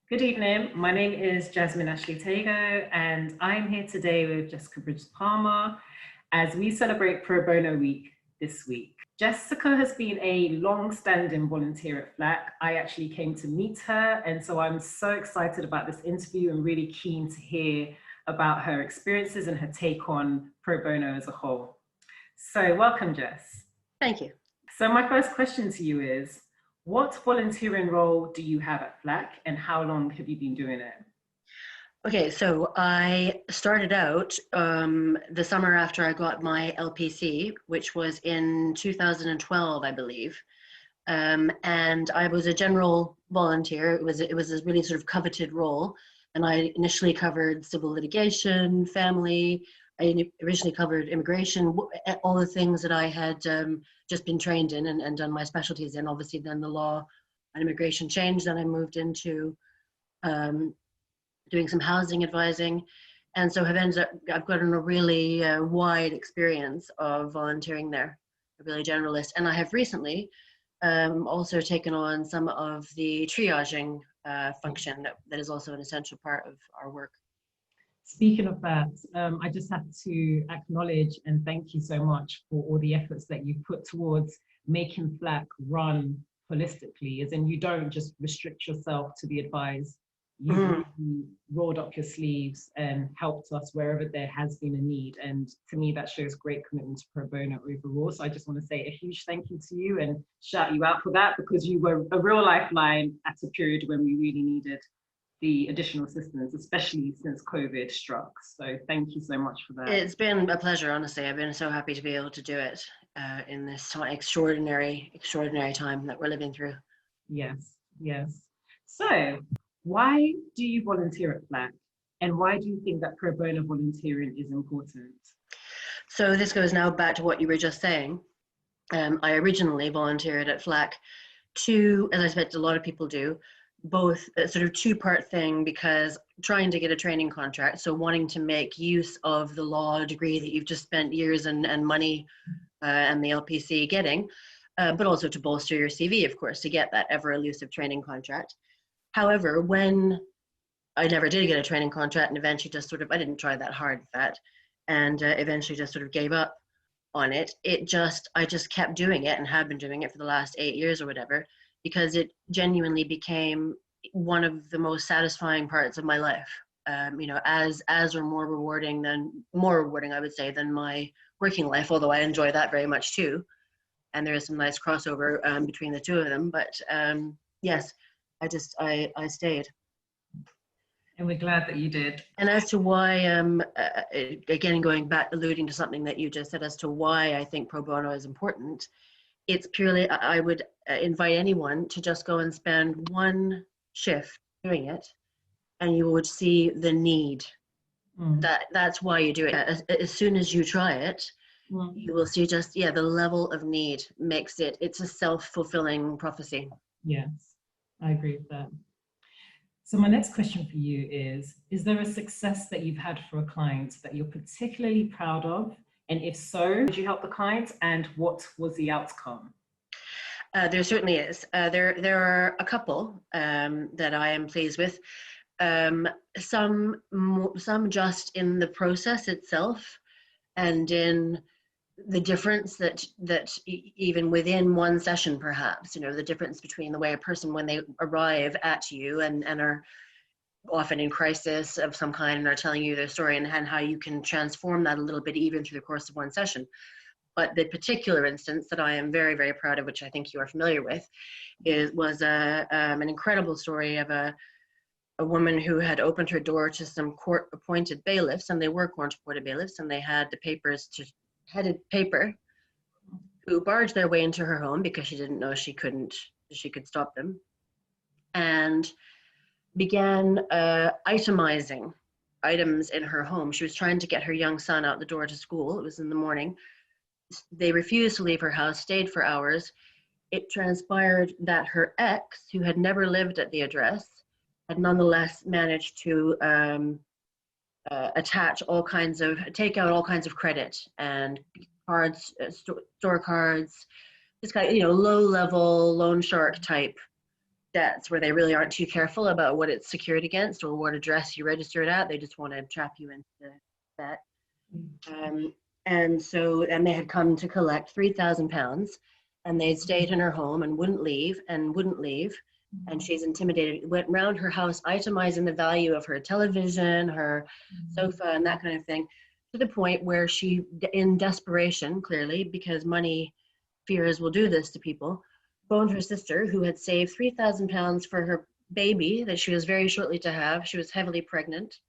Good evening. My name is Jasmine Ashley Tago, and I'm here today with Jessica Bridges Palmer as we celebrate Pro Bono Week this week. Jessica has been a long-standing volunteer at FLAC. I actually came to meet her, and so I'm so excited about this interview and really keen to hear about her experiences and her take on Pro Bono as a whole. So welcome, Jess. Thank you. So my first question to you is, what volunteering role do you have at FLAC and how long have you been doing it? Okay, so I started out the summer after I got my LPC, which was in 2012, I believe. And I was a general volunteer. It was a really sort of coveted role. And I initially covered civil litigation, family. I originally covered immigration, all the things that I had just been trained in and done my specialties in. Obviously, then the law and immigration changed. Then I moved into doing some housing advising. And so I've gotten a really wide experience of volunteering there, a really generalist. And I have recently also taken on some of the triaging function that is also an essential part of our work. Speaking of that, I just have to acknowledge and thank you so much for all the efforts that you've put towards making FLAC run holistically, as in you don't just restrict yourself to the advice. You've really rolled up your sleeves and helped us wherever there has been a need. And to me, that shows great commitment to Pro Bono overall. So I just want to say a huge thank you to you and shout you out for that, because you were a real lifeline at a period when we really needed the additional assistance, especially since COVID struck. So thank you so much for that. It's been a pleasure, honestly. I've been so happy to be able to do it in this extraordinary time that we're living through. Yes, yes. So why do you volunteer at FLAC? And why do you think that pro bono volunteering is important? So this goes now back to what you were just saying. I originally volunteered at FLAC to, as I expect a lot of people do, both a sort of two-part thing, because trying to get a training contract, so wanting to make use of the law degree that you've just spent years and money and the LPC getting, but also to bolster your CV, of course, to get that ever elusive training contract. However, when I never did get a training contract and eventually just sort of, I didn't try that hard at that, and eventually just sort of gave up on it, I just kept doing it and have been doing it for the last 8 years or whatever, because it genuinely became one of the most satisfying parts of my life. As or more rewarding, I would say, than my working life, although I enjoy that very much too. And there is some nice crossover between the two of them. But yes, I stayed. And we're glad that you did. And as to why, again, going back, alluding to something that you just said, as to why I think pro bono is important, it's purely, I would invite anyone to just go and spend one shift doing it, and you would see the need. That's why you do it. As soon as you try it, you will see just, the level of need makes it's a self-fulfilling prophecy. Yes, I agree with that. So my next question for you is there a success that you've had for a client that you're particularly proud of? And if so, did you help the client, and what was the outcome? There certainly is. There are a couple that I am pleased with. Some just in the process itself, and in the difference that even within one session, perhaps, the difference between the way a person, when they arrive at you and are often in crisis of some kind and are telling you their story, and how you can transform that a little bit even through the course of one session. But the particular instance that I am very, very proud of, which I think you are familiar with, was an incredible story of a woman who had opened her door to some court-appointed bailiffs, and they were court-appointed bailiffs, and they had the headed paper, who barged their way into her home because she didn't know she could stop them, and began itemizing items in her home. She was trying to get her young son out the door to school. It was in the morning. They refused to leave her house, stayed for hours. It transpired that her ex, who had never lived at the address, had nonetheless managed to take out all kinds of credit and cards, store cards, this kind of, low-level loan shark type debts where they really aren't too careful about what it's secured against or what address you register it at. They just want to trap you into that. And they had come to collect £3,000, and they'd stayed in her home and wouldn't leave. And she's intimidated, went round her house itemizing the value of her television, her sofa, and that kind of thing, to the point where she, in desperation, clearly, because money fears will do this to people, phoned her sister, who had saved £3,000 for her baby that she was very shortly to have. She was heavily pregnant.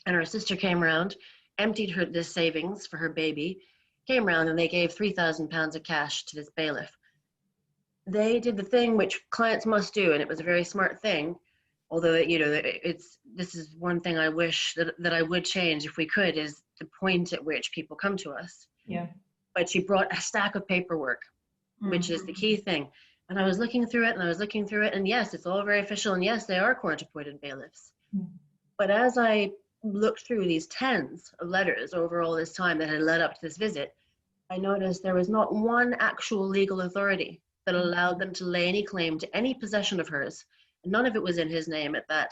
And her sister came around, emptied this savings for her baby, came around, and they gave £3,000 of cash to this bailiff. They did the thing which clients must do, and it was a very smart thing. Although, this is one thing I wish that I would change if we could, is the point at which people come to us. Yeah. But she brought a stack of paperwork, which is the key thing. And I was looking through it, and yes, it's all very official, and yes, they are court-appointed bailiffs. But as I looked through these tens of letters over all this time that had led up to this visit, I noticed there was not one actual legal authority that allowed them to lay any claim to any possession of hers. None of it was in his name at that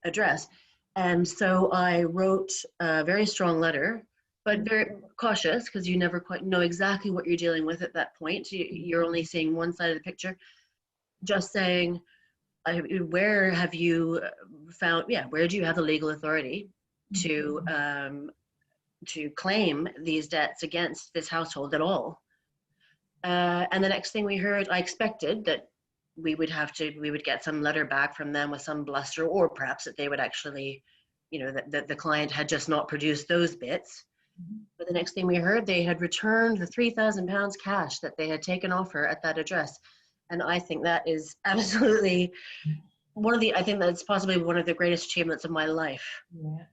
address. And so I wrote a very strong letter, but very cautious, because you never quite know exactly what you're dealing with at that point. You're only seeing one side of the picture. Just saying, where have you found, where do you have the legal authority to claim these debts against this household at all? And the next thing we heard, I expected that we would get some letter back from them with some bluster, or perhaps that they would actually, that the client had just not produced those bits. But the next thing we heard, they had returned the £3,000 cash that they had taken off her at that address. And I think that is absolutely I think that's possibly one of the greatest achievements of my life. Yeah.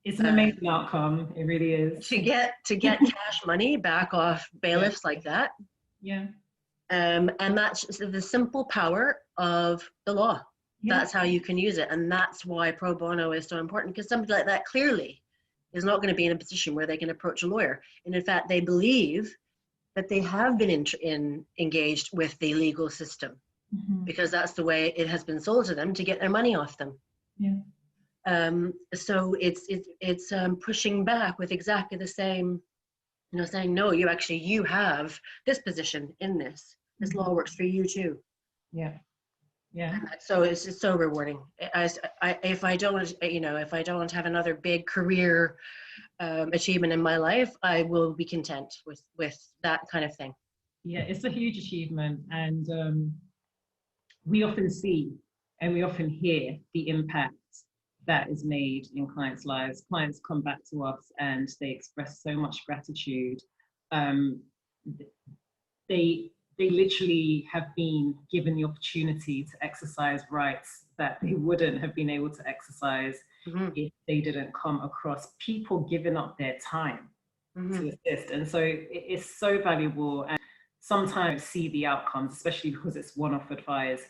It's an amazing outcome. It really is. To get cash money back off bailiffs like that. Yeah. And that's the simple power of the law. Yeah. That's how you can use it. And that's why pro bono is so important, because somebody like that clearly is not going to be in a position where they can approach a lawyer. And in fact, they believe that they have been engaged with the legal system, because that's the way it has been sold to them to get their money off them. Yeah. So it's pushing back with exactly the same, saying, no, you have this position in this. This law works for you too. Yeah. Yeah. So it's just so rewarding. If I don't have another big career achievement in my life, I will be content with that kind of thing. Yeah, it's a huge achievement, and we often see and we often hear the impact that is made in clients' lives. Clients come back to us and they express so much gratitude. They literally have been given the opportunity to exercise rights that they wouldn't have been able to exercise if they didn't come across people giving up their time to assist. And so it's so valuable. And sometimes see the outcomes, especially because it's one-off advice.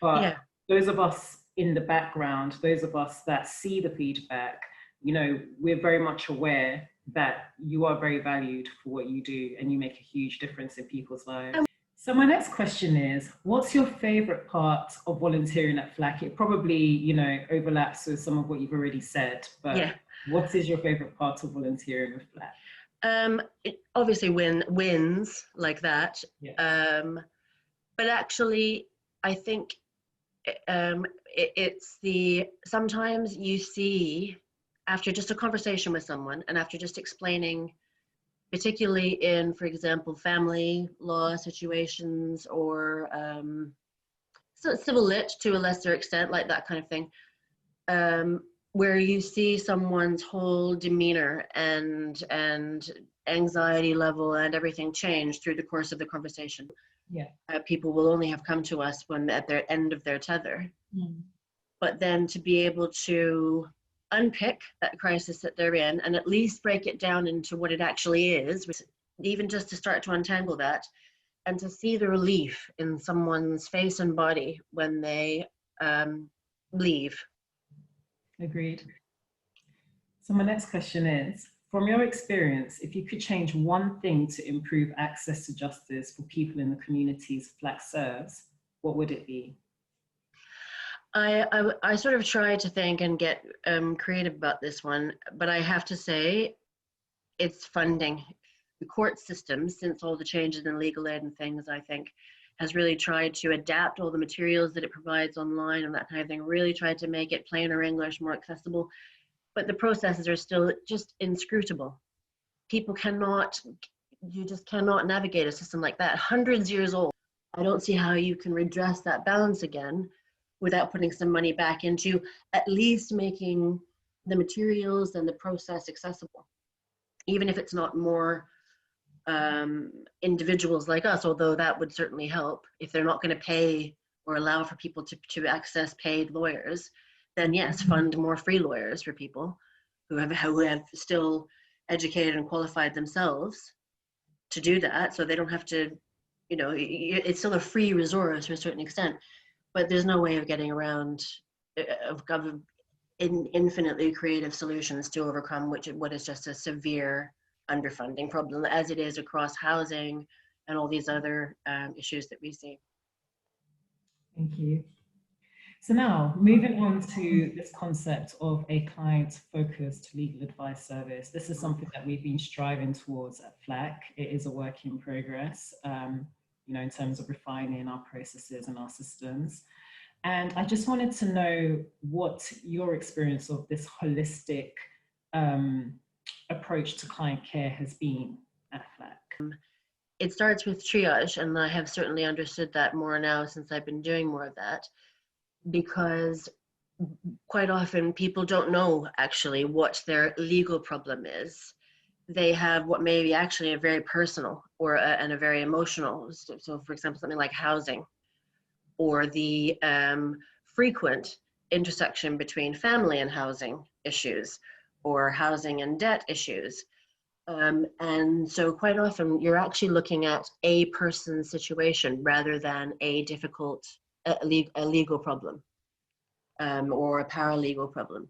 But those of us in the background, those of us that see the feedback, we're very much aware that you are very valued for what you do, and you make a huge difference in people's lives. So my next question is, what's your favorite part of volunteering at FLAC? It probably, overlaps with some of what you've already said, but what is your favorite part of volunteering with FLAC? Obviously wins like that. But actually, I think it's sometimes you see, after just a conversation with someone and after just explaining, particularly in, for example, family law situations, or civil lit to a lesser extent, like that kind of thing, where you see someone's whole demeanor and anxiety level and everything change through the course of the conversation. People will only have come to us when at their end of their tether. But then to be able to unpick that crisis that they're in and at least break it down into what it actually is, even just to start to untangle that, and to see the relief in someone's face and body when they leave. Agreed. So my next question is, from your experience, if you could change one thing to improve access to justice for people in the communities FLAC serves, what would it be? I sort of try to think and get creative about this one, but I have to say it's funding. The court system, since all the changes in legal aid and things, I think, has really tried to adapt all the materials that it provides online and that kind of thing, really tried to make it plainer English, more accessible, but the processes are still just inscrutable. People cannot, you just cannot navigate a system like that, hundreds years old. I don't see how you can redress that balance again without putting some money back into at least making the materials and the process accessible, even if it's not more individuals like us, although that would certainly help. If they're not going to pay or allow for people to access paid lawyers, then yes, fund more free lawyers for people who have still educated and qualified themselves to do that, so they don't have to, you know, it's still a free resource to a certain extent, but there's no way of getting around of infinitely creative solutions to overcome what is just a severe underfunding problem, as it is across housing and all these other issues that we see. Thank you. So now, moving on to this concept of a client-focused legal advice service. This is something that we've been striving towards at FLAC. It is a work in progress, you know, in terms of refining our processes and our systems. And I just wanted to know what your experience of this holistic approach to client care has been at FLAC. It starts with triage, and I have certainly understood that more now since I've been doing more of that, because quite often people don't know actually what their legal problem is. They have what may be actually a very personal or and a very emotional. So for example, something like housing, or the frequent intersection between family and housing issues, or housing and debt issues. And so quite often you're actually looking at a person's situation rather than a difficult a legal problem or a paralegal problem.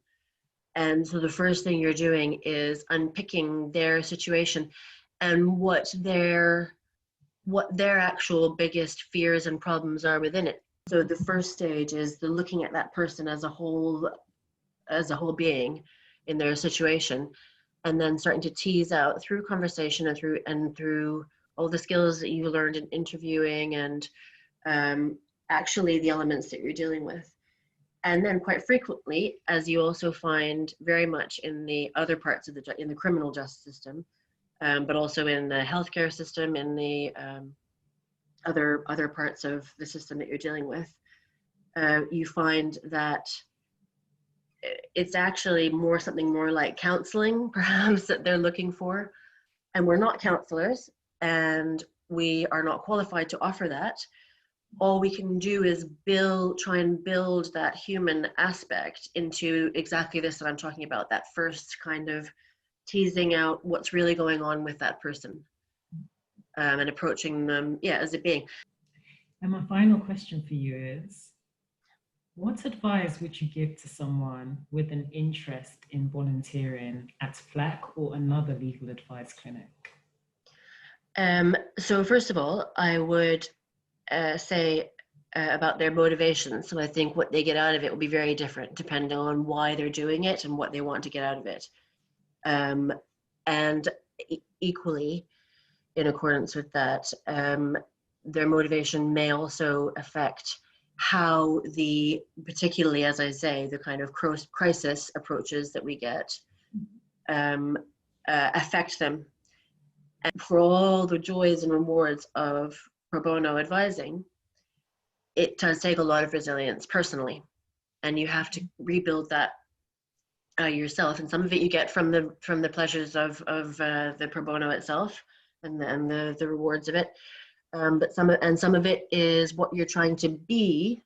And so the first thing you're doing is unpicking their situation and what their actual biggest fears and problems are within it. So the first stage is the looking at that person as a whole being in their situation, and then starting to tease out through conversation and through all the skills that you learned in interviewing and actually the elements that you're dealing with. And then quite frequently, as you also find very much in the other parts of in the criminal justice system, but also in the healthcare system, in the other parts of the system that you're dealing with, you find that it's actually something more like counseling, perhaps, that they're looking for. And we're not counselors, and we are not qualified to offer that. All we can do is try and build that human aspect into exactly this that I'm talking about, that first kind of teasing out what's really going on with that person, and approaching them, as a being. And my final question for you is, what advice would you give to someone with an interest in volunteering at FLAC or another legal advice clinic? So first of all, I would say about their motivation. So I think what they get out of it will be very different depending on why they're doing it and what they want to get out of it. And equally, in accordance with that, their motivation may also affect how particularly, as I say, the kind of crisis approaches that we get affect them. And for all the joys and rewards of pro bono advising, it does take a lot of resilience personally, and you have to rebuild that yourself. And some of it you get from the pleasures of the pro bono itself and the rewards of it. But some of it is what you're trying to be,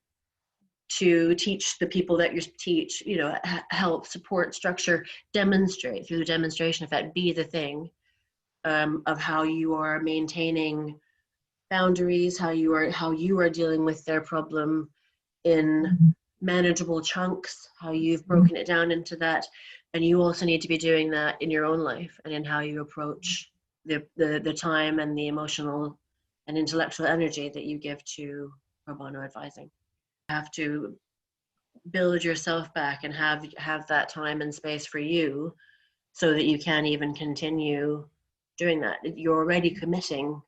to teach the people that you teach, help, support, structure, demonstrate through the demonstration effect, be the thing of how you are maintaining boundaries, how you are dealing with their problem in manageable chunks, how you've broken it down into that. And you also need to be doing that in your own life and in how you approach the time and the emotional and intellectual energy that you give to pro bono advising. You have to build yourself back and have that time and space for you, so that you can even continue doing that. You're already committing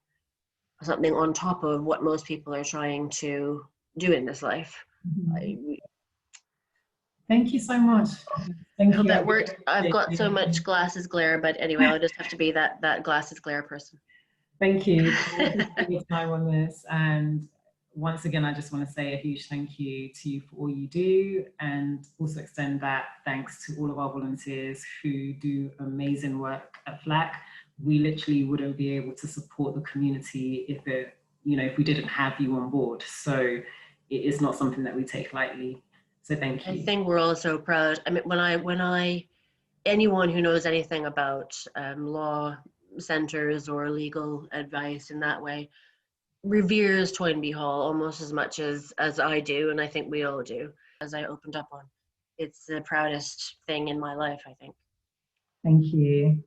something on top of what most people are trying to do in this life. Mhm. Thank you so much. I Thank hope you. that worked. I've got so much glasses glare, but anyway, I'll just have to be that glasses glare person. Thank you for your time on this. And once again, I just want to say a huge thank you to you for all you do, and also extend that thanks to all of our volunteers who do amazing work at FLAC. We literally wouldn't be able to support the community if if we didn't have you on board. So it is not something that we take lightly. So thank you. I think we're all so proud. I mean, anyone who knows anything about law centers or legal advice in that way reveres Toynbee Hall almost as much as I do, and I think we all do. As I opened up on, it's the proudest thing in my life, I think. Thank you.